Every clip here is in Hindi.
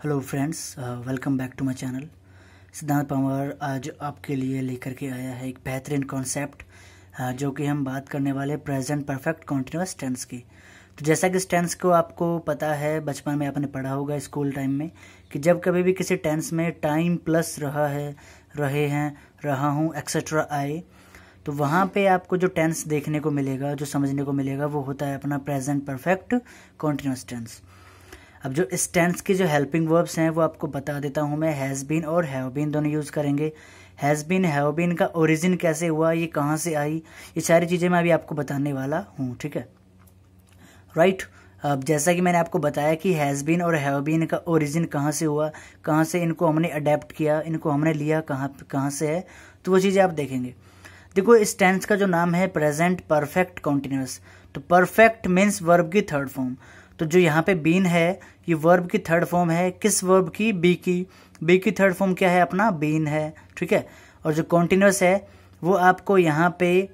Hello friends, welcome back to my channel. Siddhant Panwar आज आपके लिए लेकर के आया है एक बेहतरीन कॉन्सेप्ट जो कि हम बात करने वाले प्रेजेंट परफेक्ट कॉन्टिन्यूअस टेंस की। तो जैसा कि इस टेंस को आपको पता है, बचपन में आपने पढ़ा होगा स्कूल टाइम में, कि जब कभी भी किसी टेंस में टाइम प्लस रहा है, रहे हैं, रहा हूँ एक्सेट्रा आए, तो वहाँ पे आपको जो टेंस देखने को मिलेगा, जो समझने को मिलेगा, वो होता है अपना प्रेजेंट परफेक्ट कॉन्टिन्यूअस टेंस। अब जो इस टेंस की जो हेल्पिंग वर्ब्स हैं वो आपको बता देता हूँ मैं। हैज़ बीन और हैव बीन दोनों यूज़ करेंगे। हैज़ बीन, हैव बीन का ओरिजिन कैसे हुआ, ये कहाँ से आई, ये सारी चीज़ें मैं अभी आपको बताने वाला हूँ, ठीक है, राइट। अब जैसा कि मैंने आपको बताया कि हैज़ बीन और हैव बीन का ओरिजिन कहाँ से हुआ, कहाँ से इनको हमने अडेप्ट किया, इनको हमने लिया कहाँ से है, तो वो चीज़ें आप देखेंगे। देखो, इस टेंस का जो नाम है प्रेजेंट परफेक्ट कॉन्टिन्यूअस, तो परफेक्ट मीन्स वर्ब की थर्ड फॉर्म। तो जो यहाँ पे बीन है, ये वर्ब की थर्ड फॉर्म है। किस वर्ब की? बी की। बी की थर्ड फॉर्म क्या है? अपना बीन है, ठीक है। और जो कॉन्टिन्यूअस है वो आपको यहाँ पे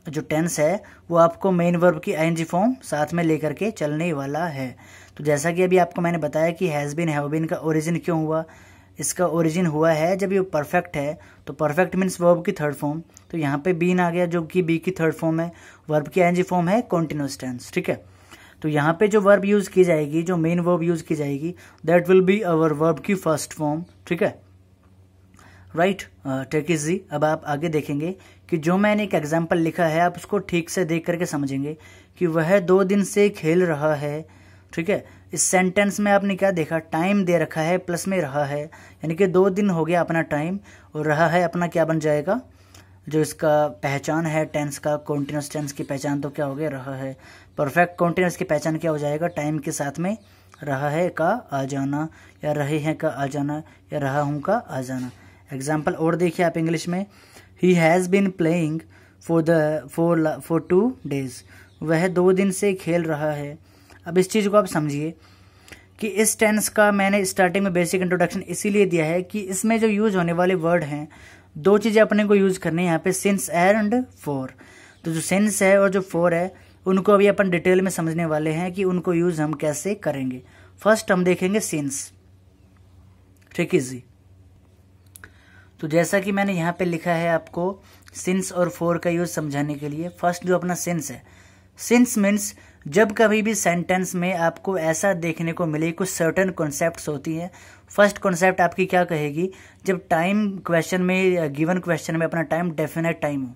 जो टेंस है वो आपको मेन वर्ब की आईएनजी फॉर्म साथ में लेकर के चलने वाला है। तो जैसा कि अभी आपको मैंने बताया कि हैज़ बीन हैव बीन का ओरिजिन क्यों हुआ, इसका ओरिजिन हुआ है जब ये परफेक्ट है, तो परफेक्ट मीन्स वर्ब की थर्ड फॉर्म, तो यहाँ पे बीन आ गया जो कि बी की थर्ड फॉर्म है, वर्ब की आईएनजी फॉर्म है कॉन्टिन्यूअस टेंस, ठीक है। तो यहाँ पे जो वर्ब यूज की जाएगी, जो मेन वर्ब यूज की जाएगी, that will be our verb की फर्स्ट फॉर्म, ठीक है, राइट। Take easy. अब आप आगे देखेंगे कि जो मैंने एक एग्जाम्पल लिखा है, आप उसको ठीक से देख करके समझेंगे कि वह 2 दिन से खेल रहा है, ठीक है। इस सेंटेंस में आपने क्या देखा? टाइम दे रखा है, प्लस में रहा है, यानी कि 2 दिन हो गया अपना टाइम, और रहा है अपना क्या बन जाएगा, जो इसका पहचान है टेंस का, कॉन्टिन्यूअस टेंस की पहचान तो क्या हो गया? रहा है। परफेक्ट कॉन्टिन्यूअस की पहचान क्या हो जाएगा? टाइम के साथ में रहा है का आ जाना, या रहे हैं का आ जाना, या रहा हूं का आ जाना। एग्जाम्पल और देखिए आप इंग्लिश में, he has been playing for 2 days, वह 2 दिन से खेल रहा है। अब इस चीज़ को आप समझिए कि इस टेंस का मैंने स्टार्टिंग में बेसिक इंट्रोडक्शन इसीलिए दिया है कि इसमें जो यूज होने वाले वर्ड हैं, 2 चीज़ें अपने को यूज करनी है यहाँ पे, सिंस एंड फॉर। तो जो सिंस है और जो फॉर है, उनको अभी अपन डिटेल में समझने वाले हैं कि उनको यूज हम कैसे करेंगे। फर्स्ट हम देखेंगे सिंस, ठीक इजी। तो जैसा कि मैंने यहाँ पे लिखा है आपको सिंस और फॉर का यूज समझाने के लिए, फर्स्ट जो अपना सिंस है, सिंस मीन्स जब कभी भी सेंटेंस में आपको ऐसा देखने को मिले, कुछ सर्टेन कॉन्सेप्ट्स होती हैं। फर्स्ट कॉन्सेप्ट आपकी क्या कहेगी? जब टाइम क्वेश्चन में, गिवन क्वेश्चन में अपना टाइम डेफिनेट टाइम हो,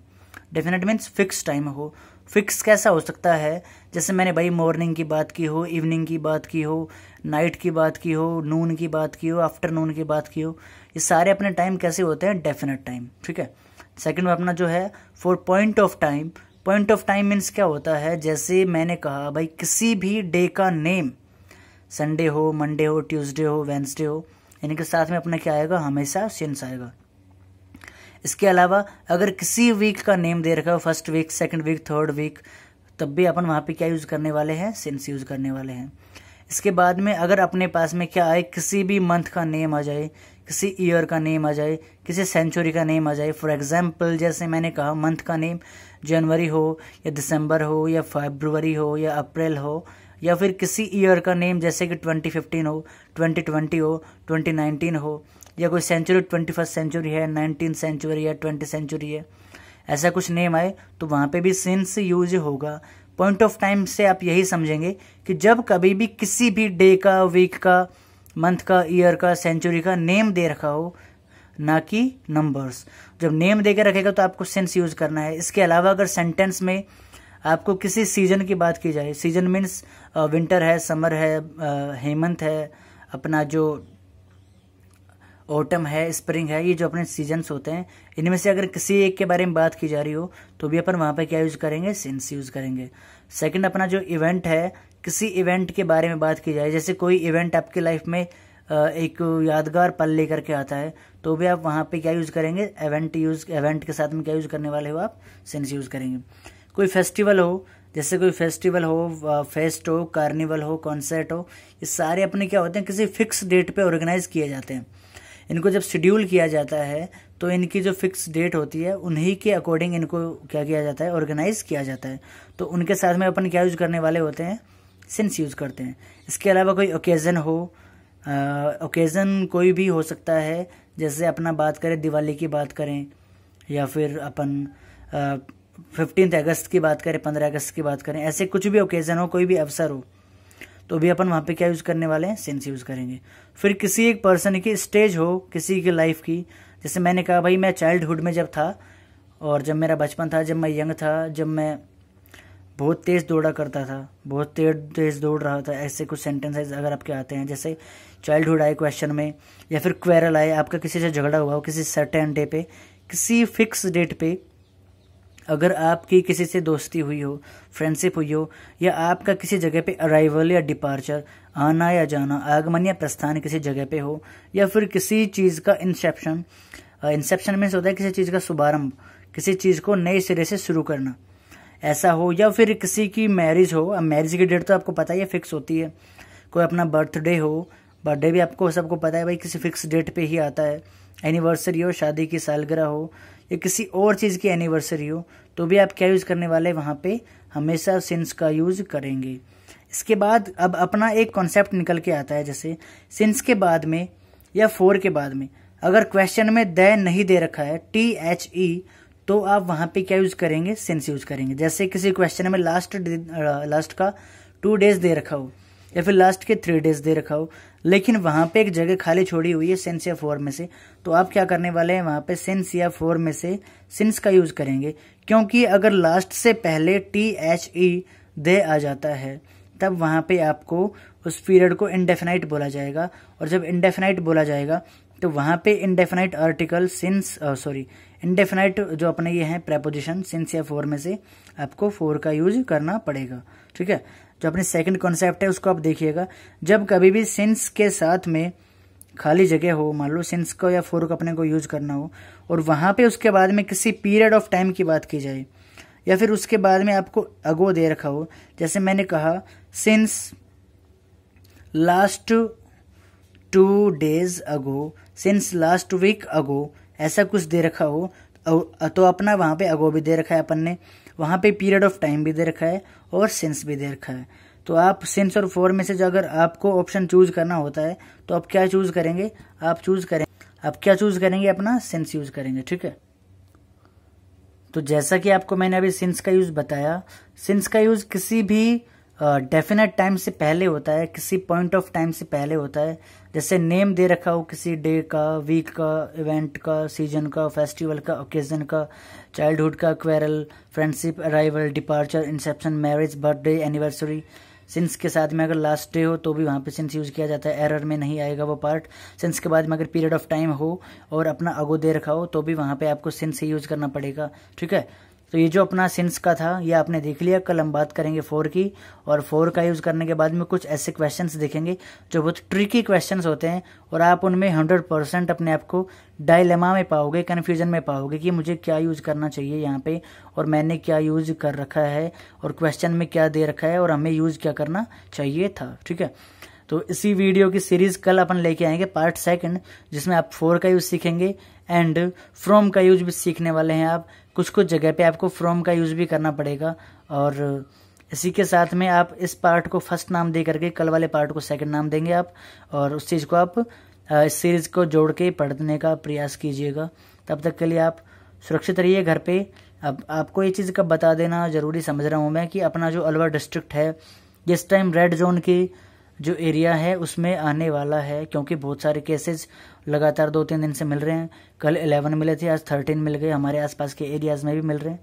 डेफिनेट मीन्स फिक्स टाइम हो। फिक्स कैसा हो सकता है? जैसे मैंने भाई मॉर्निंग की बात की हो, इवनिंग की बात की हो, नाइट की बात की हो, नून की बात की हो, आफ्टरनून की बात की हो, ये सारे अपने टाइम कैसे होते हैं? डेफिनेट टाइम, ठीक है। सेकंड में अपना जो है for point of time, point of time means क्या होता है? जैसे मैंने कहा भाई किसी भी डे का नेम, संडे हो, मंडे हो, ट्यूसडे हो, वेंसडे हो, इनके साथ में अपना क्या आएगा? हमेशा सिंस आएगा। इसके अलावा अगर किसी वीक का नेम दे रखा हो, first week, second week, third week, तब भी अपन वहां पे क्या यूज करने वाले हैं? सिंस यूज करने वाले हैं। इसके बाद में अगर अपने पास में क्या आए, किसी भी मंथ का नेम आ जाए, किसी ईयर का नेम आ जाए, किसी सेंचुरी का नेम आ जाए, फॉर एग्जाम्पल जैसे मैंने कहा मंथ का नेम जनवरी हो, या दिसंबर हो, या फरवरी हो, या अप्रैल हो, या फिर किसी ईयर का नेम जैसे कि 2015 हो, 2020 हो, 2019 हो, या कोई सेंचुरी 21st सेंचुरी है, 19th सेंचुरी है, 20th सेंचुरी है, ऐसा कुछ नेम आए तो वहाँ पे भी सिंस यूज होगा। पॉइंट ऑफ टाइम से आप यही समझेंगे कि जब कभी भी किसी भी डे का, वीक का, मंथ का, ईयर का, सेंचुरी का नेम दे रखा हो, ना कि नंबर्स। जब नेम दे के रखेगा तो आपको सिंस यूज करना है। इसके अलावा अगर सेंटेंस में आपको किसी सीजन की बात की जाए, सीजन मीन्स विंटर है, समर है, हेमंत है, अपना जो ऑटम है, स्प्रिंग है, ये जो अपने सीजन्स होते हैं, इनमें से अगर किसी एक के बारे में बात की जा रही हो तो भी अपन वहाँ पे क्या यूज करेंगे? सिंस यूज करेंगे। सेकंड अपना जो इवेंट है, किसी इवेंट के बारे में बात की जाए, जैसे कोई इवेंट आपकी लाइफ में एक यादगार पल लेकर के आता है, तो भी आप वहाँ पे क्या यूज करेंगे? इवेंट के साथ में क्या यूज करने वाले हो आप? सिंस यूज करेंगे। कोई फेस्टिवल हो, जैसे कोई फेस्टिवल हो, फेस्ट हो, कार्निवल हो, कॉन्सर्ट हो, ये सारे अपने क्या होते हैं? किसी फिक्स डेट पे ऑर्गेनाइज किए जाते हैं। इनको जब शेड्यूल किया जाता है तो इनकी जो फिक्स डेट होती है उन्हीं के अकॉर्डिंग इनको क्या किया जाता है? ऑर्गेनाइज किया जाता है। तो उनके साथ में अपन क्या यूज करने वाले होते हैं? सिंस यूज करते हैं। इसके अलावा कोई ओकेजन हो, ओकेज़न कोई भी हो सकता है, जैसे अपना बात करें दिवाली की बात करें, या फिर अपन 15 अगस्त की बात करें, 15 अगस्त की बात करें, ऐसे कुछ भी ओकेज़न हो, कोई भी अवसर हो, तो भी अपन वहाँ पे क्या यूज़ करने वाले हैं, सिंस यूज़ करेंगे। फिर किसी एक पर्सन की स्टेज हो किसी की लाइफ की, जैसे मैंने कहा भाई मैं चाइल्डहुड में जब था, और जब मेरा बचपन था, जब मैं यंग था, जब मैं बहुत तेज़ दौड़ा करता था, बहुत तेज़ दौड़ रहा था, ऐसे कुछ सेंटेंसेस अगर आपके आते हैं, जैसे चाइल्डहुड आए क्वेश्चन में, या फिर क्वेरल आए, आपका किसी से झगड़ा हुआ हो किसी सर्टेन डे पे, किसी फिक्स डेट पे, अगर आपकी किसी से दोस्ती हुई हो, फ्रेंडशिप हुई हो, या आपका किसी जगह पे अराइवल या डिपार्चर, आना या जाना, आगमन या प्रस्थान किसी जगह पे हो, या फिर किसी चीज़ का इंसेप्शन मीन्स होता है किसी चीज़ का शुभारंभ, किसी चीज़ को नए सिरे से शुरू करना, ऐसा हो, या फिर किसी की मैरिज हो। अब मैरिज की डेट तो आपको पता ही है फिक्स होती है, कोई अपना बर्थडे हो, बर्थडे भी आपको सबको पता है भाई किसी फिक्स डेट पे ही आता है, एनिवर्सरी हो, शादी की सालगिरह हो, या किसी और चीज़ की एनिवर्सरी हो, तो भी आप क्या यूज़ करने वाले हैं, वहाँ पे हमेशा सिंस का यूज़ करेंगे। इसके बाद अब अपना एक कॉन्सेप्ट निकल के आता है, जैसे सिंस के बाद में या फॉर के बाद में अगर क्वेश्चन में द नहीं दे रखा है, THE, तो आप वहाँ पे क्या यूज़ करेंगे, सिंस यूज़ करेंगे। जैसे किसी क्वेश्चन में लास्ट का 2 डेज दे रखा हो, या फिर लास्ट के 3 डेज दे रखा हो, लेकिन वहाँ पे एक जगह खाली छोड़ी हुई है सिंस या फॉर में से, तो आप क्या करने वाले हैं, वहाँ पे सिंस या फॉर में से सिंस का यूज़ करेंगे। क्योंकि अगर लास्ट से पहले THE दे आ जाता है, तब वहाँ पे आपको उस पीरियड को इंडेफिनाइट बोला जाएगा, और जब इंडेफिनाइट बोला जाएगा तो वहाँ पे इंडेफिनाइट आर्टिकल इंडेफिनाइट जो अपने ये हैं प्रेपोजिशन सिंस या फॉर में से आपको फॉर का यूज करना पड़ेगा। ठीक है, जो अपनी सेकंड कॉन्सेप्ट है उसको आप देखिएगा, जब कभी भी सिंस के साथ में खाली जगह हो, मान लो सिंस को या फॉर को अपने को यूज करना हो, और वहाँ पे उसके बाद में किसी पीरियड ऑफ टाइम की बात की जाए, या फिर उसके बाद में आपको अगो दे रखा हो, जैसे मैंने कहा since last 2 days ago, since last week ago, ऐसा कुछ दे रखा हो, तो अपना वहाँ पे अगो भी दे रखा है अपन ने, वहाँ पे पीरियड ऑफ टाइम भी दे रखा है, और सिंस भी दे रखा है। तो आप सिंस और फॉर में से जो अगर आपको ऑप्शन चूज करना होता है, तो आप क्या चूज करेंगे, आप क्या चूज करेंगे, अपना सिंस यूज करेंगे। ठीक है, तो जैसा कि आपको मैंने अभी सिंस का यूज बताया, सिंस का यूज किसी भी डेफिनेट टाइम से पहले होता है, किसी पॉइंट ऑफ टाइम से पहले होता है। जैसे नेम दे रखा हो किसी डे का, वीक का, इवेंट का, सीजन का, फेस्टिवल का, ओकेजन का, चाइल्डहुड का, quarrel, friendship, arrival, departure, Inception, marriage, birthday, anniversary. Since के साथ में अगर लास्ट डे हो तो भी वहाँ पे सिंस यूज किया जाता है, एरर में नहीं आएगा वो पार्ट। सिंस के बाद में अगर पीरियड ऑफ टाइम हो और अपना अगो दे रखा हो, तो भी वहाँ पे आपको सिंस ही यूज करना पड़ेगा। ठीक है, तो ये जो अपना सिंस का था ये आपने देख लिया। कल हम बात करेंगे फॉर की, और फॉर का यूज करने के बाद में कुछ ऐसे क्वेश्चंस देखेंगे जो बहुत ट्रिकी क्वेश्चंस होते हैं, और आप उनमें 100% अपने आप को डायलेमा में पाओगे, कन्फ्यूजन में पाओगे कि मुझे क्या यूज करना चाहिए यहाँ पे, और मैंने क्या यूज कर रखा है, और क्वेश्चन में क्या दे रखा है, और हमें यूज क्या करना चाहिए था। ठीक है, तो इसी वीडियो की सीरीज कल अपन लेके आएंगे पार्ट 2, जिसमें आप फॉर का यूज सीखेंगे एंड फ्रॉम का यूज भी सीखने वाले हैं आप। कुछ कुछ जगह पे आपको फ्रॉम का यूज भी करना पड़ेगा, और इसी के साथ में आप इस पार्ट को फर्स्ट नाम दे करके कल वाले पार्ट को सेकंड नाम देंगे आप, और उस चीज़ को आप इस सीरीज को जोड़ के पढ़ने का प्रयास कीजिएगा। तब तक के लिए आप सुरक्षित रहिए घर पे। अब आपको ये चीज़ का बता देना जरूरी समझ रहा हूँ मैं कि अपना जो अलवर डिस्ट्रिक्ट है जिस टाइम रेड जोन की जो एरिया है उसमें आने वाला है, क्योंकि बहुत सारे केसेस लगातार 2-3 दिन से मिल रहे हैं। कल 11 मिले थे, आज 13 मिल गए, हमारे आसपास के एरियाज में भी मिल रहे हैं।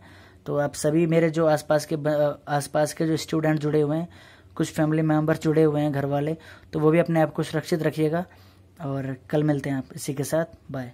तो आप सभी मेरे जो आसपास के जो स्टूडेंट जुड़े हुए हैं, कुछ फैमिली मेम्बर्स जुड़े हुए हैं घर वाले, तो वो भी अपने आप को सुरक्षित रखिएगा, और कल मिलते हैं आप इसी के साथ। बाय।